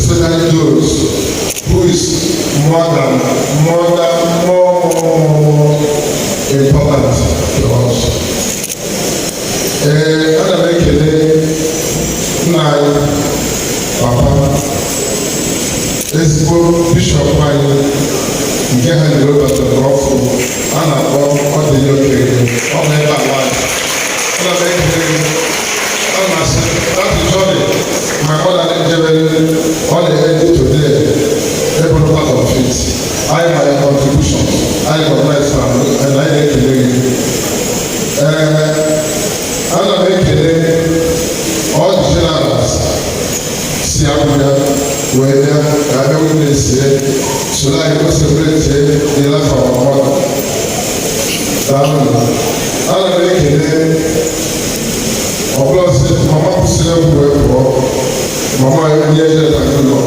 especially those who is more important to us. Ana m ekele nna anyị papa ezigbo bishọp anyị nke ha nyere ụbọchị ọfụ a na-akpọ ọdịnye okenye ọ bụ ebe ala anyị. Ana m ekele ọ na-asị atụjọrị my mother didn't all the end today, every part of it. I my contribution, I recognize and I make it. And I make it all the generals. See how we are, where they are, I don't say, so I go celebrate the life of our mother. And I make it. Ọ̀pọ̀lọpọ̀ mama kò sílẹ̀ fún ẹ̀kọ́ mama yẹn ní ẹ̀jẹ̀ tàbí lọ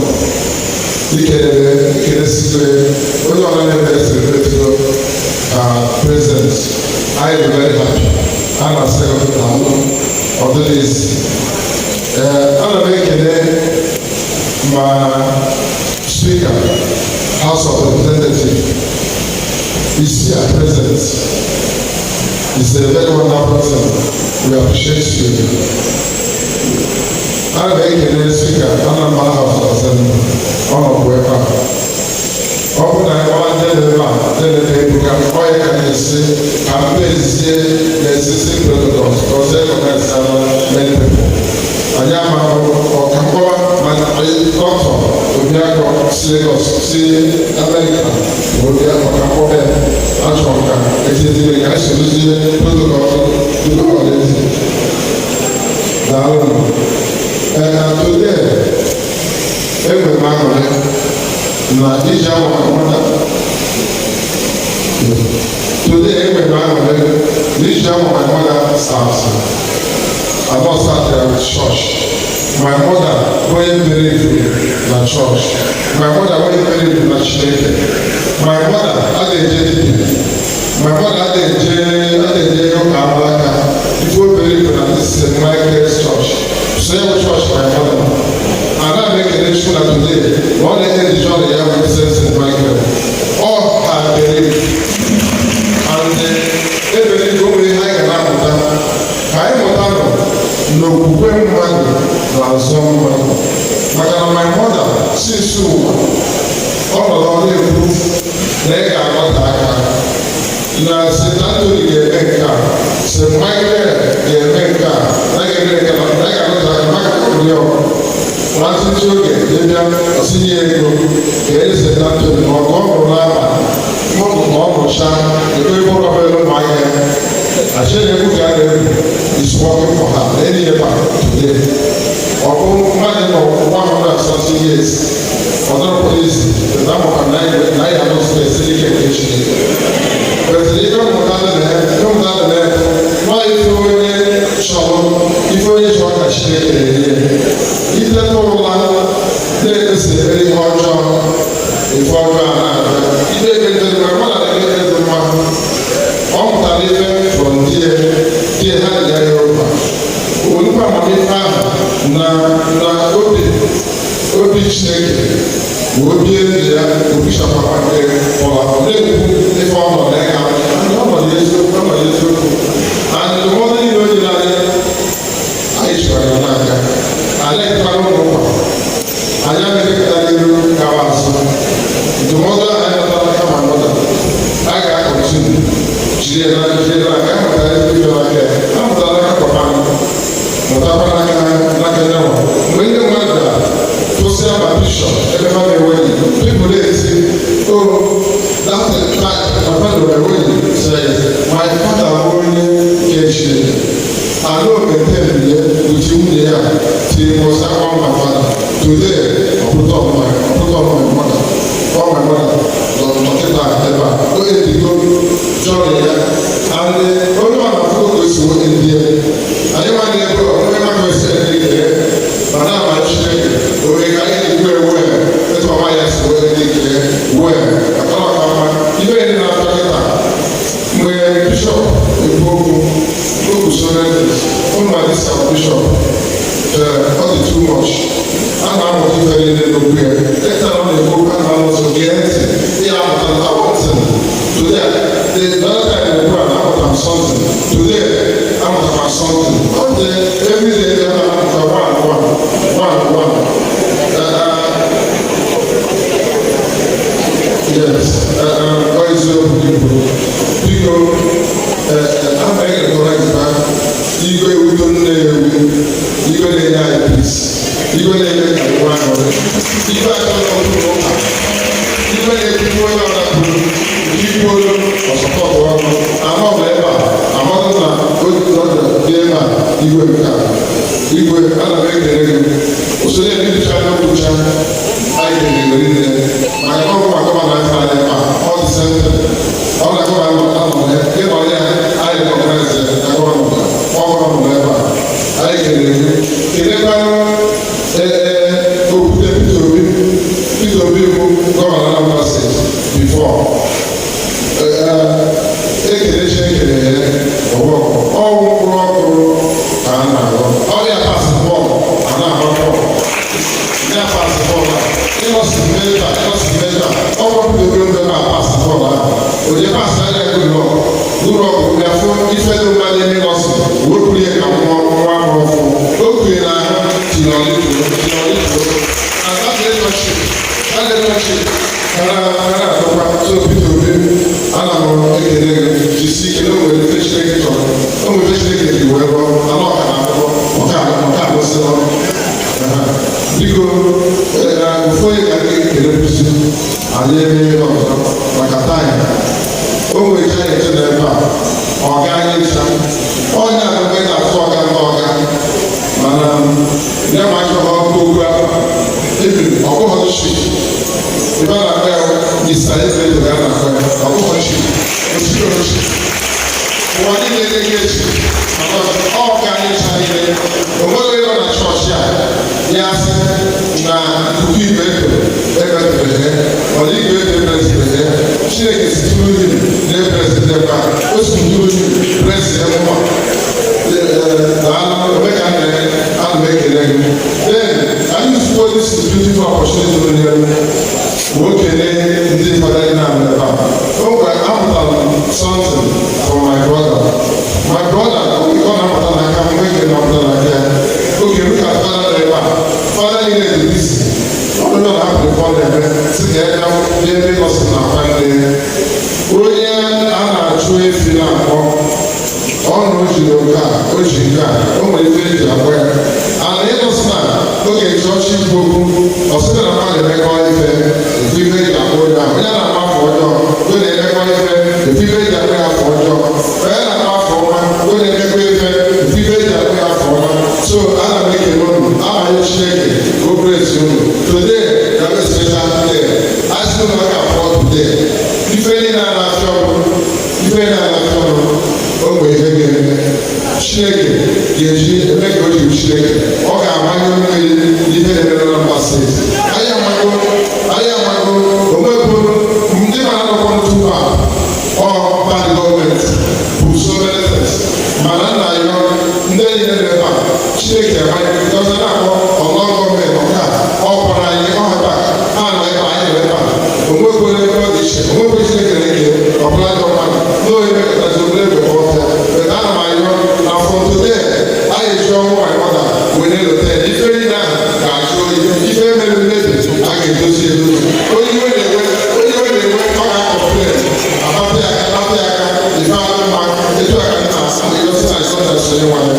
ìkẹlẹ̀ sílẹ̀ onye ọ̀nà yẹn bẹ̀rẹ̀ sílẹ̀ tó present I am very happy and I say of the days ana m ekele ma speaker House of Representatives is here present. He's a very wonderful person. We appreciate you. I'm very curious speaker. I'm a man of assembly. I'm a worker. Open I want to tell the people why can you say campaign is here, the existing protocols, because they don't have many people. I am a Kampala, my doctor, Obiako, Lagos, see America, Obiako, Kampala, Ashwaka, it is the Asian protocol to do all this. Now, today, every man na Asia Mohammed. Today, every man Asia Mohammed starts. I don't start there with church. My mother going believe in the church. My mother going believe in the church. My mother had a JDP. My mother had a Abalaka. Before believe in this St. Michael's church. Same church, my mother. And I make a nation today. One day the journey I will say St. Michael. All have believed. And they believe go with high and up. I am no when mmadụ na-azọ mmadụ maka na my mother since ọnọdụ ọrụ ekwu na ị ga-agbata aka na St. Anthony ga-eme nke a St. Michael ga-eme nke a na ga-eme nke a na ga-agbata aka maka ndị ọrụ nwatịtị oge dịbịa tinye ego ga-enye St. Anthony ma ọ bụrụ n'abalị maọbụ ma ọ bụcha ebe ụlọ ọbụla ụmụaka Actually, is working for her. Any year today. Although more than 130 years, other police, the number of 9 are specific education. But the leader of the why if you show, if you show a shade, if the whole land, there is a very hard job. If I if they get the one, from dear Yoruba. Olupa Mamifa na obi Chineke obi ya obi Shapapa for the form of and the more you know I try I like Palomo. I am a Kawasu. The mother I am my mother. I got continue. She is not when you want that, to say about bishop, everybody waiting. People they say, oh, that's the fact. My father was waiting. Says, my father only catching. I know the tell me with you there. He was around my father. Today, I put on my mother. Oh, my mother. Don't ever. Go ahead to go. Johnny, and the only one of focus was in there. I don't want to go. Madame Achille, we got it very well. That's why I asked where they declare well. I thought, even in our Takata, where Bishop, the Pope, on my list of Bishop, not too much. And I'm not even okwu ya eketa na ọ na-ekwu okwu a na-alụsọ gee ntị ihe amụtara amụtara today the other time in the program amụtara something today amụtara something ọ dị every day they have one. Yes, eziokwu biko amaghị ekọrọ gịba igwe udo nnewi igwe na-enye anyị peace igwe na-enye ka nwa ahụ igwe achọrọ ọtụtụ ụka igwe na-ekwukwu onye ọra kwuru ikwu olu ọsọpọtụ ọrụ ahụ bụ ebe a amadụ na oge ọdụ dị ebe a igwe nke a igwe ana m ekele gị usoro ebibicha n'okwucha anyị ga-egori nne maka ọrụ maka ọma na aka anyị ma ọ dị sente ọ na-agụba anọ ya ịnọ ya anyị kọngresi agụba ọhụrụ nọ ebe a anyị kelere gị kelekwanụ okwute Peter Obi bụ gọvanọ Anambra steeti bifọ ekelechi ekele ya ọwụ mkpụrụ ọkụrụ ka a na-agụ ọrịa pasipọtụ a na-agbapọ ya pasipọtụ ịnọsi mmejọ ọgbọpụta ogologo na pasipọtụ ahụ onye pasị anya ụlọ ya fụ ife dị mma n'ime nọsị wepụrụ ya ka nwa ahụ ọfụ okwunye na ahụ tinọlito na-adọkwa Peter Obi ana m ekele gị jisi ike na onwere ife Chineke chọrọ onwere ife Chineke ji wee rụọ ana ọka na akwụkwọ ọka alụsịrọ biko ofu onye ka anyị ekele kwụsị anyị eme ihe ọzọ maka taịm o nwere ike anyị eche n'ebe a ọga anyị ncha onye a mgbe na-atụ ọga ndị ọga mana ya ma achọghọ okwu ahụ ebiri ọbụghọ chi ebe a na-akpa ya isa ezedo ga na-akpa ya ọbụghọ chi osikoro chi ụwa niile na-enye echi ọga anyị ncha niile onweghị ịnọ na chọọchị a ya sị na puku igwe ebebebehe ọdị igwe ebebebehe Chineke si tụrụ ihe na-ebrezident ebe a o si tụrụ ihe prezident mma omeka ana m ekele gị then anyị zukwo this is beautiful opportunity to nyere nwoke ndị fada gị na-ama ebe a o nwere amụtara something from my brother ọ na-amụta n'aka m nwoke na-amụta n'aka ya oge m ka fada nọ ebe a fada niile dị bisi ọnụ na-apụ fọdụ ebe si ka ya bịa ebe nọsị na akwa nne onye a na-achụ efi na akpọ ọnụ o ji nke a o ji nke a o nwere ife eji agwa ya ana ịnụsị na oge chọọchị ikwu okwu ọsịta na mmadụ emekọ ife efu ife eji agwa onye ahụ onye na-ama afọ ọjọọ onye na-emekọ ife efu ife eji agwa ya afọ ọjọọ onye na-ama afọ ọma onye na-emekọ ife efu ife eji agwa ya afọ ọma so ana m ekele unu amaghị Chineke o praise unu today na be special day asị unu aka afọ today ife niile a na-afịa ọrụ o nwere ihe ga-eme Chineke ga-eji eme ka o jiri Chineke ọ ga-amanye mmiri n'ihe na-emere na mba steeti anyị amago onwebụ ndị mara nọkwa tupu a ọ bad gọọmenti bụ so many things mana nna ya ndị niile n'ebe a Chineke amanye ọzọ na-akpọ ọlọ gọọmenti ọka ọ kpọrọ anyị ọhaba ha nọ ebe anyị nọ ebe a onwekwere ebe ọ dị iche onwekwe Chineke na-eke ọbụla dị mmadụ n'oge mekọtazi obere ebe ọfịa ana m ayọ na from today anyị ji ọnwụ anyị ọda wee na-elote ife niile ahụ ga-achụ ife mere mmebi a ga-edozi onye iwe na-enwe ọ ga-akọplen apapụ ya aka ife ahụ mma etu aka nna asị na ịgosi na ịsọta sonye nwanyị